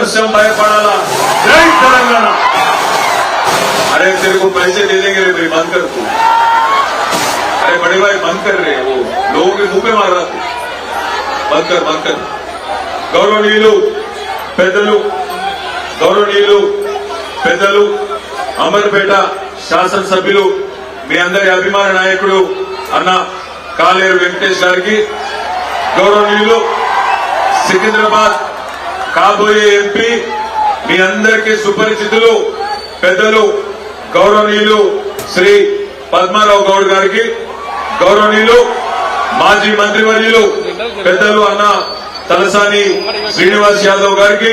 वर्षम भयपड़ाला जय तेलंगाना। अरे तेरे को पैसे दे देंगे रे भाई, बंद कर तू। अरे बड़े भाई बंद कर रहे, वो लोगों के मुंह पे मार रहा तू, बंद कर बंद कर। गौरवनीयुलु पेदलु गौरवनीयुलु पेदलु अमरपेट शासन सभ्युलु మీ అందరి అభిమాన నాయకుడు అన్న కాలేరు వెంకటేష్ గారికి, గౌరవనీయులు సికింద్రాబాద్ కాబోయే ఎంపీ మీ అందరికీ సుపరిచితులు పెద్దలు గౌరవనీయులు శ్రీ పద్మారావు గౌడ్ గారికి, గౌరవనీయులు మాజీ మంత్రివర్యులు పెద్దలు అన్న తలసాని శ్రీనివాస్ యాదవ్ గారికి,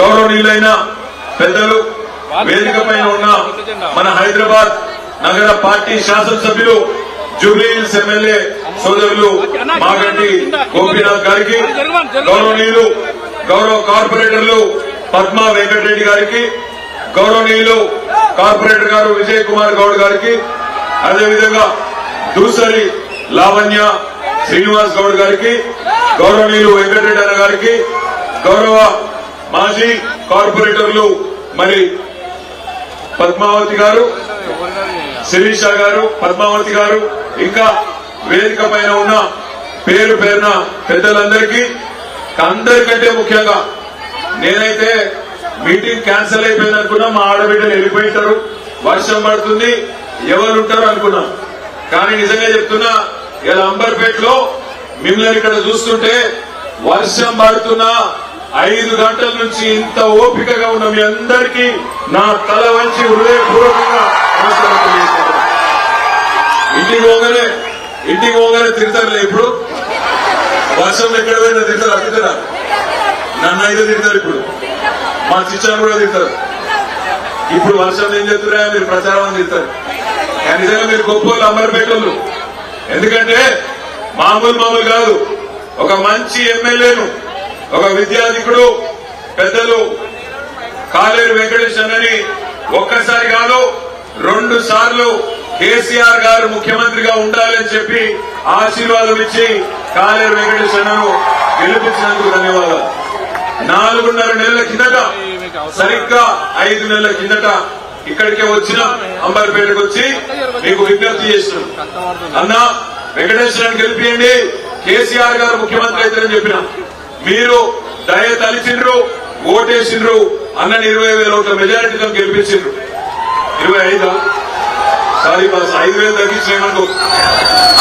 గౌరవనీయులైన పెద్దలు వేదిక పైన ఉన్న మన హైదరాబాద్ నగర పార్టీ శాసనసభ్యులు జూబ్లీ హిల్స్ ఎమ్మెల్యే సోదరులు మాగంటి గోపీనాథ్ గారికి, గౌరవనీయులు గౌరవ కార్పొరేటర్లు పద్మా వెంకటరెడ్డి గారికి, గౌరవనీయులు కార్పొరేటర్ గారు విజయ్ కుమార్ గౌడ్ గారికి, అదేవిధంగా దూసరి లావణ్య శ్రీనివాస్ గౌడ్ గారికి, గౌరవనీయులు వెంకటరెడ్డి అన్న గారికి, గౌరవ మాజీ కార్పొరేటర్లు మరి పద్మావతి గారు, శిరీష గారు, పద్మావతి గారు, ఇంకా వేదిక పైన ఉన్న పేరు పేరున పెద్దలందరికీ, అందరికంటే ముఖ్యంగా నేనైతే మీటింగ్ క్యాన్సిల్ అయిపోయింది అనుకున్నా, మా ఆడబిడ్డలు వెళ్ళిపోయింటారు, వర్షం పడుతుంది, ఎవరుంటారు అనుకున్నా. కానీ నిజంగా చెప్తున్నా, ఇలా అంబర్పేటలో మిమ్మల్ని ఇక్కడ చూస్తుంటే వర్షం పడుతున్నా 5 గంటల నుంచి ఇంత ఓపికగా ఉన్న మీ అందరికీ నా తల వంచి హృదయపూర్వకంగా నమస్కారం తెలియజేస్తున్నాను. ఇంటికి పోగానే తిడతారులే, ఇప్పుడు వర్షం ఎక్కడ పోయినా తిడతారు, అడుగుతారా? నన్ను అయితే తిడతారు, ఇప్పుడు మా చిచ్చాను కూడా తిడతారు. ఇప్పుడు వర్షం ఏం చెప్తున్నా మీరు ప్రచారం తిడతారు. కానీ నిజంగా మీరు గొప్ప వాళ్ళు అమరపేటోళ్ళు, ఎందుకంటే మామూలు కాదు, ఒక మంచి ఎమ్మెల్యేను, ఒక విద్యాధికుడు పెద్దలు కాలేరు వెంకటేష్ అన్నని ఒక్కసారి కాదు 2 సార్లు కేసీఆర్ గారు ముఖ్యమంత్రిగా ఉండాలని చెప్పి ఆశీర్వాదం ఇచ్చి కాలేరు వెంకటేష్ అన్నను గెలిపించినందుకు ధన్యవాదాలు. 4.5 నెలల కిందట, సరిగ్గా 5 నెలల కిందట ఇక్కడికే వచ్చిన అంబర్పేటకు వచ్చి మీకు విజ్ఞప్తి చేస్తున్నాం, అన్న వెంకటేశ్వరాన్ని గెలిపియండి, కేసీఆర్ గారు ముఖ్యమంత్రి అవుతారని చెప్పిన మీరు దయ తలిచిండ్రు, ఓటేసిండ్రు, అన్న 20,000 ఓట్ల మెజారిటీతో గెలిపించిండ్రు. 25 సారీ బాస్, 5,000 తగ్గించినాయనుకో,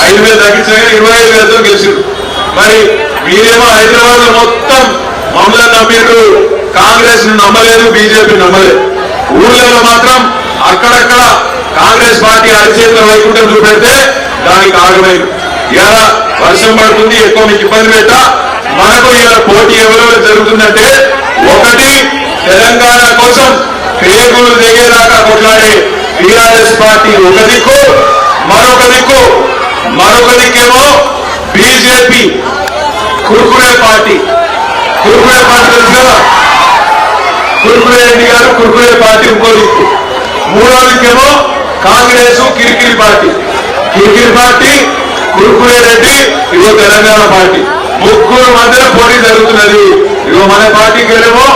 5,000 తగ్గించినా 25,000తో గెలిచిండ్రు. మరి మీరేమో హైదరాబాద్ లో మొత్తం మమ్మల్ని నమ్మిండ్రు, కాంగ్రెస్ ను నమ్మలేదు, బీజేపీ నమ్మలేదు. ఊళ్ళలో మాత్రం అక్కడక్కడ కాంగ్రెస్ పార్టీ అరిచేతుల వైకుంఠం చూపెడితే దానికి ఆగలేదు. ఇలా వర్షం పడుతుంది, ఎక్కువ మీకు ఇబ్బంది పెట్టా, మనకు ఇలా పోటీ ఎవరెవరు జరుగుతుందంటే, ఒకటి తెలంగాణ కోసం పేగులు దిగేదాకా కొట్లాడే టీఆర్ఎస్ పార్టీ ఒక దిక్కు, మరొక దిక్కేమో బీజేపీ కుర్కురే పార్టీ తెలుసు కదా, కుర్కురే రెడ్డి గారు కుర్కురే పార్టీ ఇంకో దిక్కు, మూడో దిక్కేమో కాంగ్రెస్ కిరికిరి పార్టీ కుర్కురే రెడ్డి, ఇగో తెలంగాణ పార్టీ, ముగ్గురు మధ్య పోటీ జరుగుతున్నది. ఇగో మన పార్టీకి వెళ్ళేమో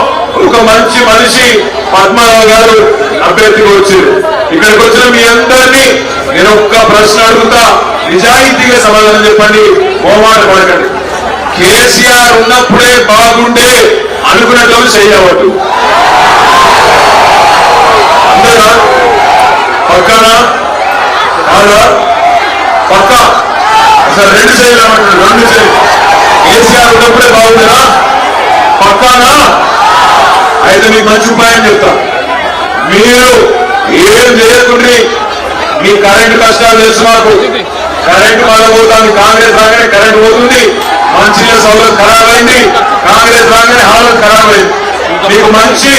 ఒక మంచి మనిషి పద్మారావు గారు అభ్యర్థిగా వచ్చారు. ఇక్కడికి వచ్చిన మీ అందరినీ నేను ఒక్క ప్రశ్న అడుగుతా, నిజాయితీగా సమాధానం చెప్పండి, మోమాట పడకండి. కేసీఆర్ ఉన్నప్పుడే బాగుండే అనుకున్నట్లు చేయవద్దు. అంతేనా? పక్కనా కాదా? పక్క అసలు 2 సైడ్లు అన్నట్టు, 2 సైడ్లు. కేసీఆర్ ఉన్నప్పుడే బాగుండేనా? పక్కానా? అయితే మీకు మంచి ఉపాయం చెప్తా, మీరు ఏం చేయకుండా మీ కరెంటు కష్టాలు తెలుసు మాకు, కరెంటు బాగా పోతుంది, కాంగ్రెస్ రాగానే కరెంటు పోతుంది, మంచిగా సౌలభ్యం ఖరాబ్ అయింది, కాంగ్రెస్ రాగానే హాలత్ ఖరాబ్ అయింది. మీకు మంచి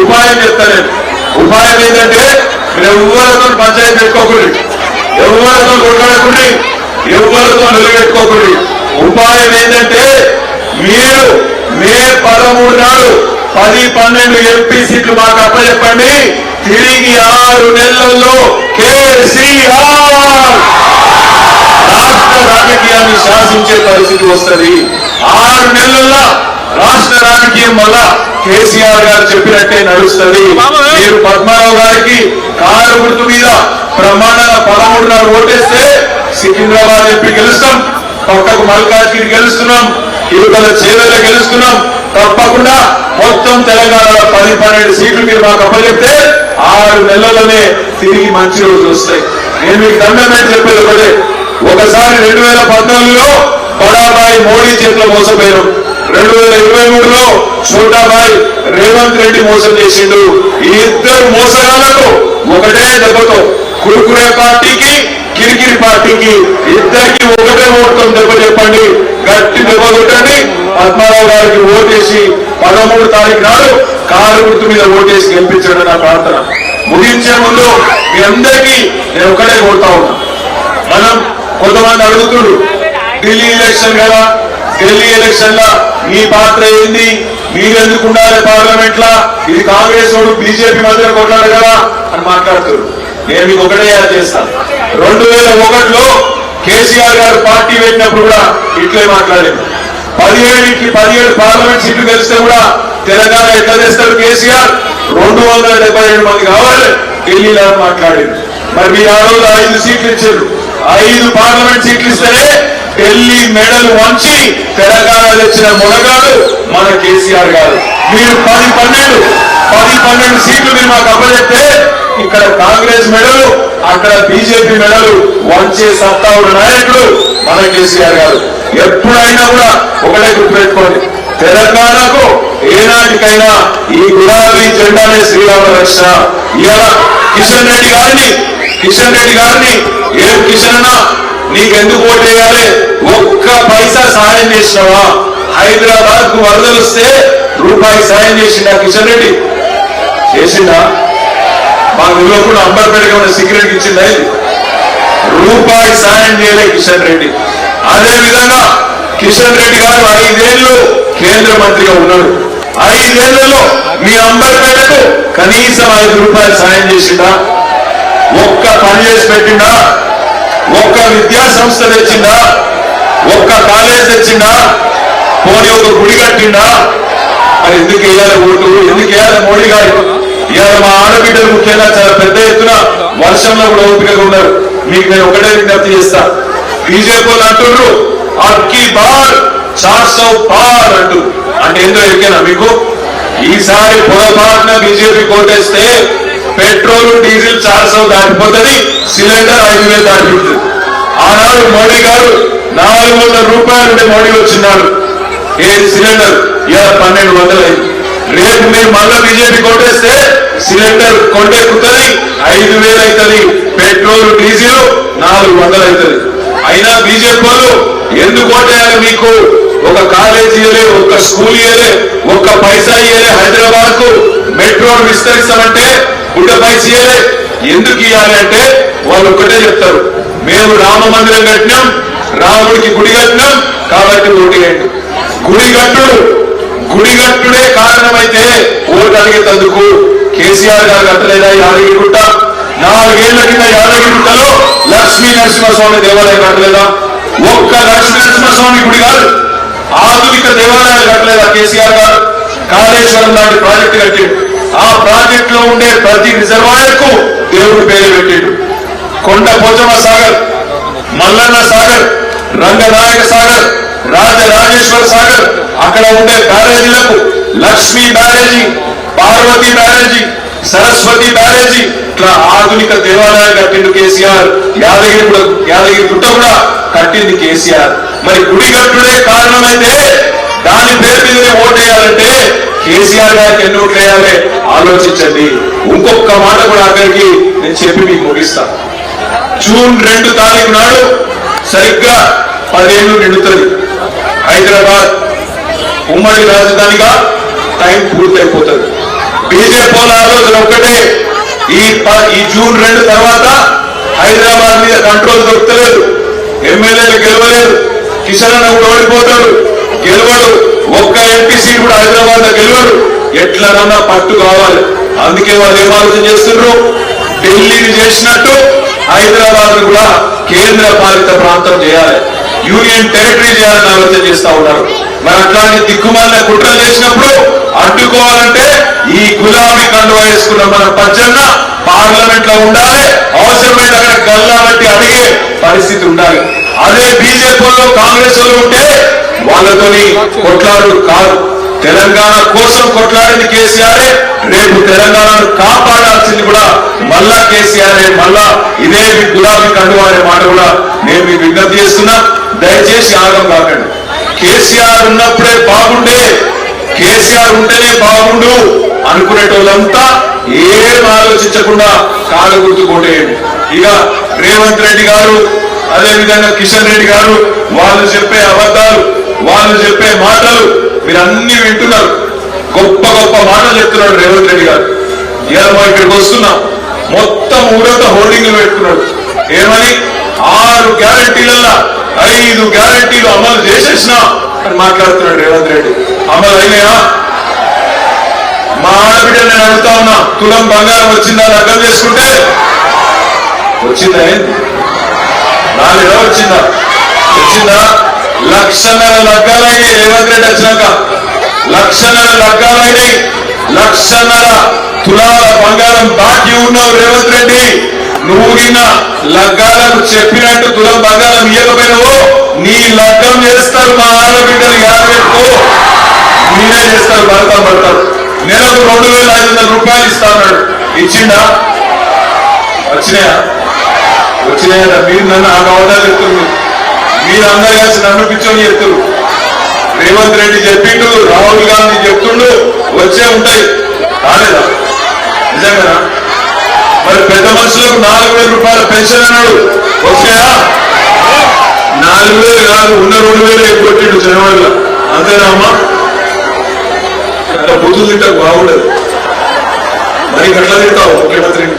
ఉపాయం చెప్తా నేను. ఉపాయం ఏంటంటే, మీరు ఎవరితో పంచాయతీ పెట్టుకోకూడదు, ఎవరితో కొట్లాడకుండా, ఎవరితో నిలబెట్టుకోకూడదు. ఉపాయం ఏంటంటే, మీరు మే 13 నాడు 10-12 ఎంపీ సీట్లు మాకు అప్పచెప్పండి, తిరిగి 6 నెలల్లో కేసీఆర్ రాష్ట్ర రాజకీయాన్ని శాసించే పరిస్థితి వస్తుంది. 6 నెలల్లో రాష్ట్ర రాజకీయం వల్ల కేసీఆర్ గారు చెప్పినట్టే నడుస్తుంది. మీరు పద్మారావు గారికి కారు గుర్తు మీద బ్రహ్మాండంగా 13 ఓటేస్తే సికింద్రాబాద్ ఎంపీ గెలుస్తాం, పక్కకు మల్కాజ్గిరి గెలుస్తున్నాం, ఇరుకల చేవెళ్ళ గెలుస్తున్నాం. తప్పకుండా మొత్తం తెలంగాణలో 10-12 సీట్లు మీరు మాకు అప్పచెప్తే 6 నెలల్లోనే తిరిగి మంచి రోజులు వస్తాయి. నేను మీకు దండం పెట్టి చెప్పేది ఒకటే, ఒకసారి 2014లో బడాబాయి మోడీ చేతిలో మోసపోయారు, 2023లో చోటాబాయి రేవంత్ రెడ్డి మోసం చేసిండు. ఈ ఇద్దరు మోసగాళ్లకు ఒకటే దెబ్బతో కురుకురే పార్టీకి కిరికిరి పార్టీకి ఇద్దరికి ఒకటే ఓటుతో దెబ్బ చెప్పండి, గట్టి దెబ్బ కొట్టండి. పద్మారావు గారికి ఓటేసి 13 తారీఖు నాడు కారు గుర్తు మీద ఓటేసి గెలిపించడం నా ప్రార్థన. ముగించే ముందు మీ అందరికీ నేను ఒకటే కోరుతా ఉన్నా, మనం కొంతమంది అడుగుతున్నారు ఢిల్లీ ఎలక్షన్ కదా, ఢిల్లీ ఎలక్షన్ లా మీ పాత్ర ఏంది, మీరెందుకు ఉండాలి పార్లమెంట్ లా, ఇది కాంగ్రెస్ వాడు బీజేపీ మధ్య కొట్లాడు కదా అని మాట్లాడుతున్నారు. నేను మీకు ఒకటే యాడ్ చేస్తాను, 2001లో కేసీఆర్ గారు పార్టీ పెట్టినప్పుడు కూడా ఇట్లే మాట్లాడారు. 17 పార్లమెంట్ సీట్లు గెలిస్తే కూడా తెలంగాణ ఎట్లా చేస్తారు కేసీఆర్, 277 మంది కావాలి ఢిల్లీలో మాట్లాడారు. మరి మీరు ఆ రోజు 5 సీట్లు ఇచ్చారు, 5 పార్లమెంట్ సీట్లు ఇస్తేనే ఢిల్లీ మెడలు వంచి తెలంగాణ తెచ్చిన మొనగాడు మన కేసీఆర్ గారు. మీరు 10-12 సీట్లు మీరు మాకు అప్పచెప్తే ఇక్కడ కాంగ్రెస్ మెడలు, అక్కడ బీజేపీ మెడలు వంచే సత్తా ఉన్న నాయకుడు మన కేసీఆర్ గారు. ఎప్పుడైనా కూడా ఒకటే గుర్తుపెట్టుకోండి, తెలంగాణకు ఏనాటికైనా ఈ గులాబీ జెండానే శ్రీరామ రక్ష. ఇలా కిషన్ రెడ్డి గారిని ఏం కిషన్ అన్నా నీకెందుకు ఓటేయాలి, ఒక్క పైసా సాయం చేసినావా? హైదరాబాద్ కు వరదలు వస్తే రూపాయి సాయం చేసిండా కిషన్ రెడ్డి? చేసిందా? మా ఊళ్ళో కూడా అంబర్పేటగా ఉన్న సిగరెట్ ఇచ్చిందా? రూపాయి సాయం చేయలే కిషన్ రెడ్డి. అదే విధంగా కిషన్ రెడ్డి గారు 5 ఏళ్లు కేంద్ర మంత్రిగా ఉన్నాడు. 5 ఏళ్లలో మీ అంబర్పేటకు కనీసం 5 రూపాయలు సాయం చేసిందా? ఒక్క పని చేసి పెట్టిందా? ఒక్క విద్యా సంస్థ తెచ్చిందా? ఒక్క కాలేజ్ తెచ్చిందా? పోనీ ఒక గుడి కట్టిందా? మరి ఎందుకు వేయాలి ఓటు, ఎందుకు వేయాలి మోడీ గారు? ఇవాళ మా ఆడబిడ్డలు ముఖ్యంగా చాలా పెద్ద ఎత్తున వర్షంలో కూడా ఓపికగా ఉన్నారు. మీకు నేను ఒకటే విజ్ఞప్తి చేస్తా, బీజేపీ వాళ్ళు అంటున్నారు అబ్కి బార్ 400 పార్ అంటూ, అంటే ఏందో ఎరికేనా మీకు? ఈసారి పొరపాటున బీజేపీ కోటేస్తే పెట్రోల్ డీజిల్ 400 దాటిపోతుంది, సిలిండర్ 5000 దాటిపోతుంది. ఆనాడు మోడీ గారు 400 రూపాయలు ఉంటే మోడీ వచ్చినాడు ఏది సిలిండర్, ఇలా 1200 అయింది. రేపు మీరు మళ్ళా బీజేపీ కొట్టేస్తే సిలిండర్ కొండెక్కుతుంది, 5000 అవుతుంది, పెట్రోల్ డీజిల్ 400 అవుతుంది. అయినా బీజేపీ వాళ్ళు ఎందుకు ఓటేయాలి? మీకు ఒక కాలేజ్ ఇయ్యలే, ఒక స్కూల్ ఇయ్యలే, ఒక్క పైసా ఇయ్యలే. హైదరాబాద్ కు మెట్రో విస్తరిస్తామంటే గుడ్డ పైస ఇయ్యలే. ఎందుకు ఇయ్యాలి అంటే వాళ్ళు ఒక్కటే చెప్తారు, మేము రామ మందిరం కట్టినాం, రాముడికి గుడి కట్టినాం కాబట్టి ఓటు వేయండి. గుడి కట్టుడే కారణమైతే ఓటు అడిగేందుకు కేసీఆర్ గారు కట్టలేదా యాదగిరిగుట్ట? 4 ఏళ్ల కింద యాదగిరిగుట్టలో లక్ష్మీ నరసింహస్వామి దేవాలయం కట్టలేదా? ఒక్క లక్ష్మీ నరసింహస్వామి గుడి కాదు, ఆధునిక దేవాలయాలు కట్టలేదా కేసీఆర్ గారు? కాళేశ్వరం లాంటి ప్రాజెక్టు కట్టిండు, ఆ ప్రాజెక్ట్ లో ఉండే ప్రతి రిజర్వాయర్ కు దేవుడి పేరు పెట్టిండు. కొండ పోచమ్మ సాగర్, మల్లన్న సాగర్, రంగనాయక సాగర్, రాజరాజేశ్వర సాగర్, అక్కడ ఉండే బ్యారేజీలకు లక్ష్మీ బ్యారేజీ, పార్వతీ బ్యారేజీ, సరస్వతి బ్యారేజీ, ఇట్లా ఆధునిక దేవాలయాలు కట్టిండు కేసీఆర్. యాదగిరిగుట్ట కూడా కట్టింది కేసీఆర్. మరి గుడి కట్టుడే కారణమైతే దాని పేరు మీదనే ఓటేయాలంటే కేసీఆర్ గారికి ఎన్ని ఓట్లు వేయాలి ఆలోచించండి. ఇంకొక మాట కూడా అక్కడికి నేను చెప్పి మీకు ముగిస్తాను. జూన్ 2 తారీఖు నాడు సరిగ్గా 10 ఏళ్లు నిండుతుంది. హైదరాబాద్ ఉమ్మడి రాజధానిగా టైం పూర్తయిపోతుంది. బీజేపీ వాళ్ళ ఆలోచన ఒక్కటే, ఈ జూన్ 2 తర్వాత హైదరాబాద్ మీద కంట్రోల్ దొరకలేదు, ఎమ్మెల్యేలు గెలవలేదు, కిషన్ అన్న కూడా ఓడిపోతాడు, గెలవడు, ఒక్క ఎంపీ సీట్ కూడా హైదరాబాద్ లో గెలవడు. ఎట్లనన్నా పట్టు కావాలి. అందుకే వాళ్ళు ఏం ఆలోచన చేస్తున్నారు, ఢిల్లీని చేసినట్టు హైదరాబాద్ కూడా కేంద్ర పాలిత ప్రాంతం చేయాలి. యూనియన్ టెరిటరీ చేయాలని ఆలోచన చేస్తా ఉన్నారు. మరి అట్లాంటి దిక్కుమాల కుట్రలు చేసినప్పుడు అడ్డుకోవాలంటే ఈ గులాబీ కండువా వేసుకున్న మన పచ్చన్న పార్లమెంట్ లో ఉండాలి. అవసరమైతే అక్కడ గల్లా బట్టి అడిగే పరిస్థితి ఉండాలి. అదే బీజేపీలో కాంగ్రెస్ లో ఉంటే వాళ్ళతోని కొట్లాడు కాదు. తెలంగాణ కోసం కొట్లాడింది కేసీఆర్. రేపు తెలంగాణను కాపాడాల్సింది కూడా మళ్ళా కేసీఆర్. మళ్ళా ఇదే గులాబీ కండువా అనే మాట కూడా నేను మీకు విజ్ఞప్తి చేస్తున్నా. దయచేసి ఆగం కాకండి. కేసీఆర్ ఉన్నప్పుడే బాగుండే, కేసీఆర్ ఉంటేనే బాగుండు అనుకునేటోళ్ళంతా ఏం ఆలోచించకుండా కాలు గుర్తుకోటేయండి. ఇక రేవంత్ రెడ్డి గారు, అదేవిధంగా కిషన్ రెడ్డి గారు, వాళ్ళు చెప్పే అబద్ధాలు, వాళ్ళు చెప్పే మాటలు మీరన్నీ వింటున్నారు. గొప్ప గొప్ప మాటలు చెప్తున్నాడు రేవంత్ రెడ్డి గారు. ఇవాళ మనం ఇక్కడికి వస్తున్నాం, మొత్తం ఊరంతా హోర్డింగ్లు పెట్టుకున్నాడు. ఏమని 6 గ్యారంటీలలో 5 గ్యారంటీలు అమలు చేసేసినా అని మాట్లాడుతున్నాడు రేవంత్ రెడ్డి. అమలు అయినాయా? మా ఆడబిడ్డ నేను అడుగుతా ఉన్నా, తులం బంగారం వచ్చిందా లగ్గం చేసుకుంటే? వచ్చిందా? నాలుగో వచ్చిందా? వచ్చిందా? 1,00,000 లగ్గాలైనాయి రేవంత్ రెడ్డి వచ్చినాక. 1,00,000 లగ్గాలైనాయి. 1,00,000 తులాల బంగారం బాకీ ఉన్నావు రేవంత్ రెడ్డి. నువ్వు నిన్న లగ్గాలకు చెప్పినట్టు తులం బంగారం ఇవ్వకపోయినావు. నీ లగ్గం చేస్తారు మా ఆడబిడ్డలు. యాభైకో మీరే చేస్తారు, పడతారు. నెలకు 2,500 రూపాయలు ఇస్తా అన్నాడు. ఇచ్చిండా? వచ్చినాయా? వచ్చినాయా? మీరు నన్ను ఆ గౌరవాలు చెప్తుంది. మీరందరూ కలిసి నన్ను పిచ్చోని చెప్తున్నారు. రేవంత్ రెడ్డి చెప్పిండు, రాహుల్ గాంధీ చెప్తుండు, వచ్చే ఉంటాయి. కాలేదా? నిజంగా? మరి పెద్ద మనుషులకు 4,000 రూపాయల పెన్షన్ అన్నాడు, వచ్చాయా? 4,000 కాదు, ఉన్న 2,000 కొట్టిండు జనవరిలో. అంతేనా అమ్మా? అట్లా బుద్ధులు తింటా బాగుండదు. మరి అట్లా తింటావు ముఖ్యమంత్రిని.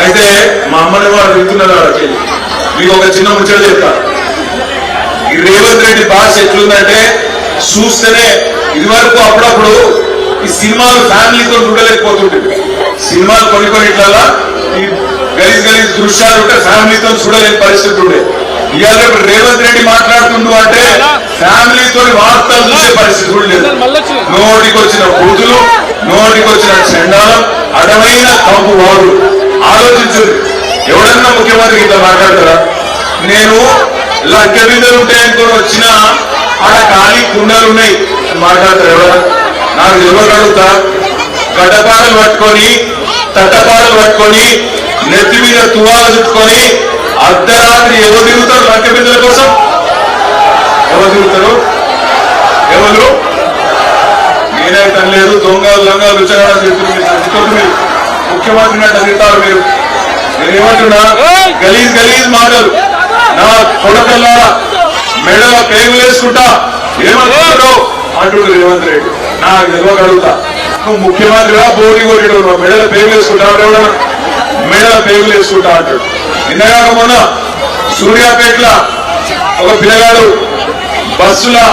అయితే మా అమ్మని వాడు తింటున్నారు. వాళ్ళకి మీకు ఒక చిన్న ముచ్చట చెప్తా. ఈ రేవంత్ రెడ్డి భాష ఎట్లుందంటే చూస్తేనే, ఇది వరకు అప్పుడప్పుడు ఈ సినిమాలు ఫ్యామిలీతో చూడలేకపోతుంటుంది. సినిమాలు కొన్ని ఇట్లా ఈ గలీజ్ దృశ్యాలు ఉంటే ఫ్యామిలీతో చూడలేని పరిస్థితి ఉండే. ఇవాళ రేవంత్ రెడ్డి మాట్లాడుతుండు అంటే ఫ్యామిలీతో వార్తలు చూసే పరిస్థితి కూడా లేదు. నోటికి వచ్చిన బూతులు, నోటికి వచ్చిన చెండాలం, అడవైన కంపు వాడు. ఆలోచించు, ఎవడన్నా ముఖ్యమంత్రి ఇట్లా మాట్లాడతారా? నేను లగ్గ బిందెలు ఉంటాయనుకో వచ్చినా ఆడ ఖాళీ కుండలు ఉన్నాయి మాట్లాడతారు ఎవరైనా? నాకు ఎవరు అడుగుతా? గడ్డపాడలు పట్టుకొని, తట్టపాడలు పట్టుకొని, నెత్తి మీద తువాలు చుట్టుకొని అర్ధరాత్రి ఎవరు తిరుగుతారు లగ్గ బిందెల కోసం? ఎవరు తిరుగుతారు? ఎవరు? నేనే తనలేదు. దొంగలు లంగాలు రుచగాడని చెప్తున్నారు. మీరు ముఖ్యమంత్రిని అంటే తింటారు మీరు. నేనేమంటున్నా, గలీజ్ మాటలు. నా కొడకల్లా మెడలో పేగులు వేసుకుంటా ఏమంటున్నాడు అంటుండు రేవంత్ రెడ్డి. నాకు తెలియగలుగుతా, నువ్వు ముఖ్యమంత్రిగా పోటీ కొట్టాడు, నువ్వు మెడలో పేగులు వేసుకుంటావు. ఎవడన్నా మెడలో పేగులు వేసుకుంటా అంటాడు. నిన్నగాక మొన్న సూర్యాపేటలో ఒక పిల్లగాడు బస్సులో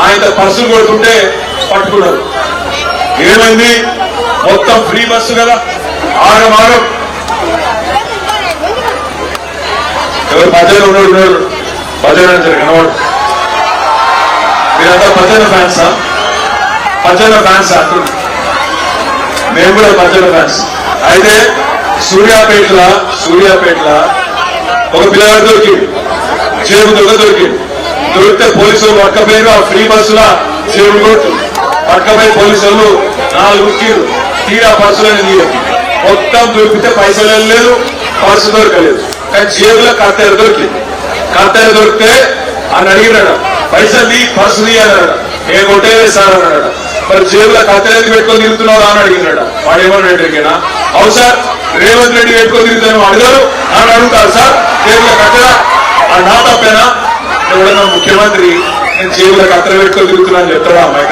ఆయన పర్సులు కొడుతుంటే పట్టుకున్నారు. ఏమైంది? మొత్తం ఫ్రీ బస్సు కదా, ఆగం ఎవరు మధ్యలో ఉన్నాడు భజన కనవాడు. మీరంతా భజన ఫ్యాన్సా? భజన ఫ్యాన్స్ అంటున్నారు. మేము కూడా భజన ఫ్యాన్స్. అయితే సూర్యాపేటలో ఒక పిల్లగాడు దొరికింది, జేబు దొరికింది. దొరికితే పోలీసులు పట్టకపోయారు. ఆ ఫ్రీ బస్సులో జేబులు కొట్టు పట్టకపోయి పోలీసులు 4 ఉక్కిరు. తీరా పర్సులని తీయదు. మొత్తం దొరికితే పైసలు లేదు, పర్సు దొరకలేదు. కానీ జేబులో కత్తెర దొరికింది. కత్తెర దొరికితే అని అడిగినాడు, పైసలు పర్సు అన్నాడు. ఏ కొట్టేదే సార్ అన్నాడు. మరి జేబులో కత్తెర పెట్టుకొని తిరుగుతున్నావు అని అడిగినాడు. వాడేమన్నా అవును సార్ రేవంత్ రెడ్డి పెట్టుకొని తిరుగుతాను అడిగారు అని అడుగుతారు. సార్ జేబులో కత్తెర నా తప్పేనా? ఎవడన్నా ముఖ్యమంత్రి నేను జేబులో కత్తెర పెట్టుకొని తిరుగుతున్నాను చెప్తాడా అమ్మాయి?